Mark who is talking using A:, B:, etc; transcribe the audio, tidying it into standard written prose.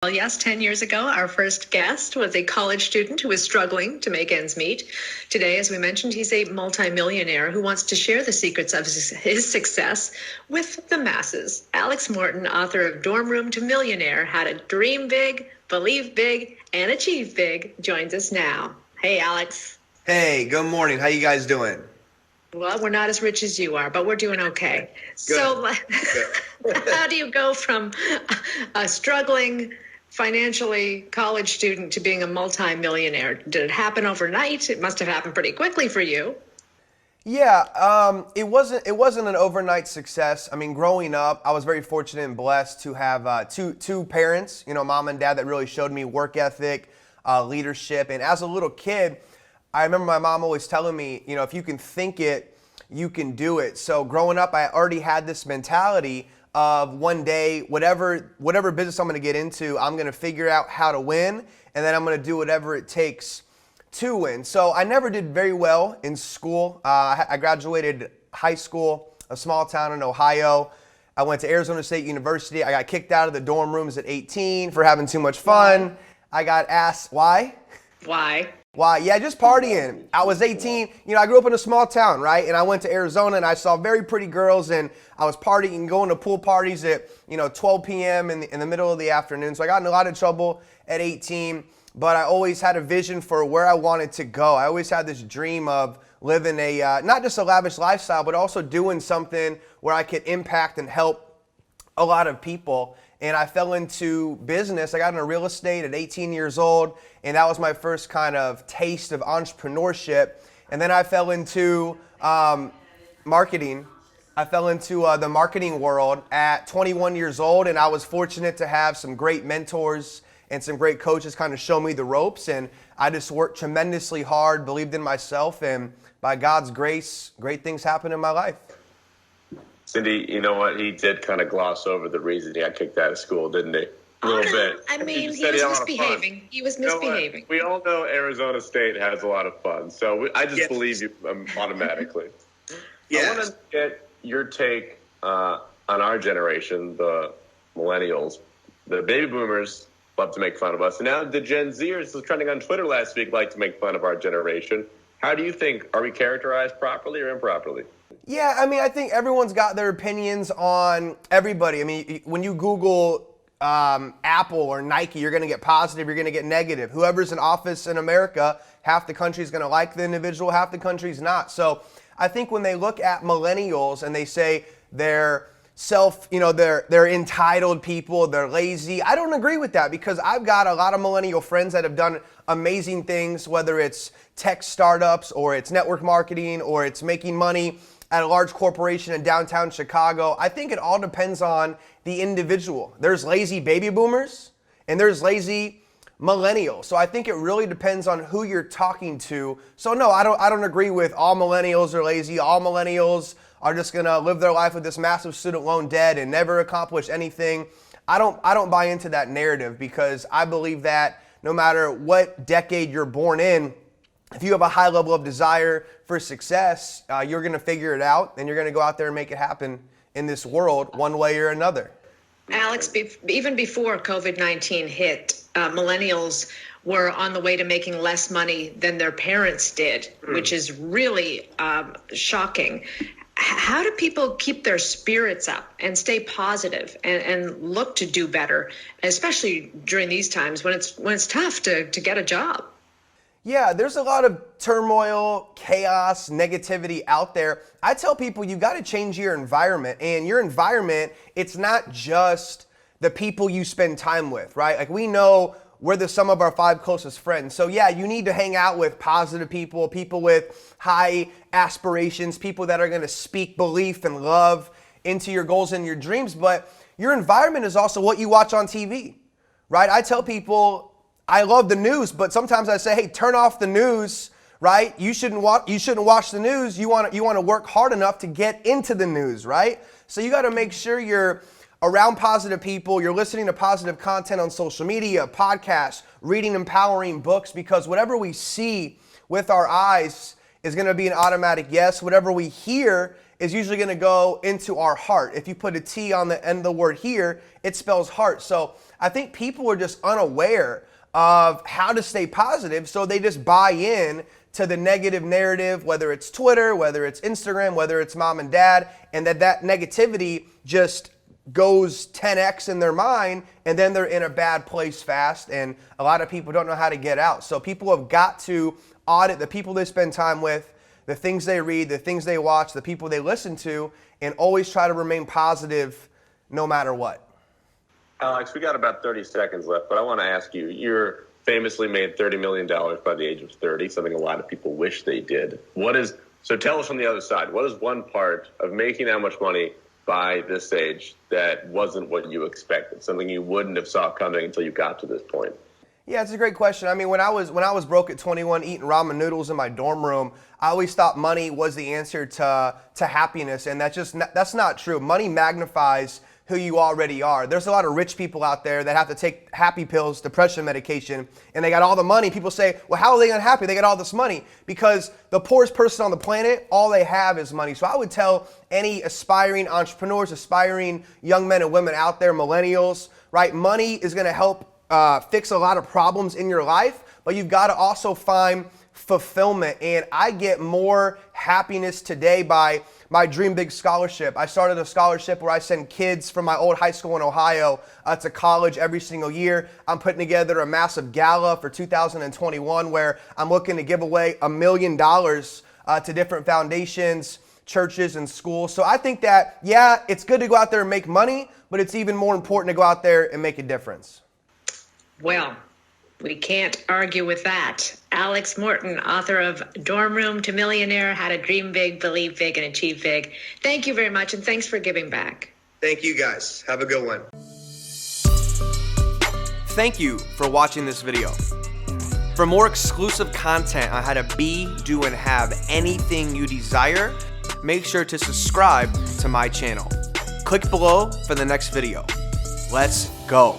A: Well, yes, 10 years ago, our first guest was a college student who was struggling to make ends meet. Today, as we mentioned, he's a multimillionaire who wants to share the secrets of his success with the masses. Alex Morton, author of Dorm Room to Millionaire, How to Dream Big, Believe Big, and Achieve Big, joins us now. Hey, Alex.
B: Hey, good morning. How you guys doing?
A: Well, we're not as rich as you are, but we're doing okay. So how do you go from a struggling financially college student to being a multimillionaire? Did it happen overnight? It must have happened pretty quickly for you.
B: Yeah, it wasn't an overnight success. I mean, growing up, I was very fortunate and blessed to have two parents, mom and dad, that really showed me work ethic, leadership. And as a little kid, I remember my mom always telling me, if you can think it, you can do it. So growing up, I already had this mentality of one day, whatever business I'm going to get into, I'm going to figure out how to win, and then I'm going to do whatever it takes to win. So I never did very well in school. I graduated high school, a small town in Ohio. I went to Arizona State University. I got kicked out of the dorm rooms at 18 for having too much fun. I got asked, why? Why? Yeah, just partying. I was 18. I grew up in a small town, right? And I went to Arizona and I saw very pretty girls, and I was partying, going to pool parties at 12 p.m. in the middle of the afternoon. So I got in a lot of trouble at 18, but I always had a vision for where I wanted to go. I always had this dream of living a not just a lavish lifestyle, but also doing something where I could impact and help a lot of people. And I fell into business. I got into real estate at 18 years old, and that was my first kind of taste of entrepreneurship. And then I fell into marketing. I fell into the marketing world at 21 years old, and I was fortunate to have some great mentors and some great coaches kind of show me the ropes. And I just worked tremendously hard, believed in myself, and by God's grace, great things happened in my life.
C: Cindy, you know what? He did kind of gloss over the reason he got kicked out of school, didn't he? A little bit.
A: I mean, he was misbehaving. He was misbehaving.
C: We all know Arizona State has a lot of fun, so I just believe you automatically. I want to get your take on our generation, the Millennials. The baby boomers love to make fun of us. And now the Gen Zers, was trending on Twitter last week, like to make fun of our generation. How do you think, are we characterized properly or improperly?
B: Yeah, I mean, I think everyone's got their opinions on everybody. I mean, when you Google Apple or Nike, you're going to get positive, you're going to get negative. Whoever's in office in America, half the country's going to like the individual, half the country's not. So I think when they look at millennials and they say they're they're entitled people, they're lazy, I don't agree with that, because I've got a lot of millennial friends that have done amazing things, whether it's tech startups or it's network marketing or it's making money at a large corporation in downtown Chicago. I think it all depends on the individual. There's lazy baby boomers and there's lazy millennials. So I think it really depends on who you're talking to. So no, I don't agree with all millennials are lazy. All millennials are just gonna live their life with this massive student loan debt and never accomplish anything. I don't buy into that narrative, because I believe that no matter what decade you're born in, if you have a high level of desire for success, you're going to figure it out, and you're going to go out there and make it happen in this world one way or another.
A: Alex, even before COVID-19 hit, millennials were on the way to making less money than their parents did, which is really shocking. How do people keep their spirits up and stay positive and look to do better, especially during these times when it's tough to get a job?
B: Yeah, there's a lot of turmoil, chaos, negativity out there. I tell people you got to change your environment, and your environment, it's not just the people you spend time with, right? Like, we know we're the sum of our 5 closest friends. So yeah, you need to hang out with positive people, people with high aspirations, people that are going to speak belief and love into your goals and your dreams. But your environment is also what you watch on TV, right? I tell people, I love the news, but sometimes I say, hey, turn off the news, right? You shouldn't watch the news. You want to work hard enough to get into the news, right? So you got to make sure you're around positive people, you're listening to positive content on social media, podcasts, reading empowering books, because whatever we see with our eyes is going to be an automatic yes. Whatever we hear is usually going to go into our heart. If you put a T on the end of the word here, it spells heart. So I think people are just unaware of how to stay positive, so they just buy in to the negative narrative, whether it's Twitter, whether it's Instagram, whether it's mom and dad, and that negativity just goes 10x in their mind, and then they're in a bad place fast, and a lot of people don't know how to get out. So people have got to audit the people they spend time with, the things they read, the things they watch, the people they listen to, and always try to remain positive no matter what.
C: Alex, we got about 30 seconds left, but I want to ask you, you're famously made $30 million by the age of 30, something a lot of people wish they did. So tell us on the other side, what is one part of making that much money by this age that wasn't what you expected, something you wouldn't have saw coming until you got to this point?
B: Yeah, it's a great question. I mean, when I was broke at 21 eating ramen noodles in my dorm room, I always thought money was the answer to happiness, and that's not true. Money magnifies who you already are. There's a lot of rich people out there that have to take happy pills, depression medication, and they got all the money. People say, well, how are they unhappy? They got all this money. Because the poorest person on the planet, all they have is money. So I would tell any aspiring entrepreneurs, aspiring young men and women out there, millennials, right? Money is gonna help fix a lot of problems in your life, but you've gotta also find fulfillment. And I get more happiness today by my Dream Big scholarship. I started a scholarship where I send kids from my old high school in Ohio to college every single year. I'm putting together a massive gala for 2021 where I'm looking to give away $1 million to different foundations, churches, and schools. So I think that, yeah, it's good to go out there and make money, but it's even more important to go out there and make a difference.
A: Well, we can't argue with that. Alex Morton, author of Dorm Room to Millionaire, How to Dream Big, Believe Big, and Achieve Big. Thank you very much, and thanks for giving back.
D: Thank you, guys. Have a good one.
B: Thank you for watching this video. For more exclusive content on how to be, do, and have anything you desire, make sure to subscribe to my channel. Click below for the next video. Let's go.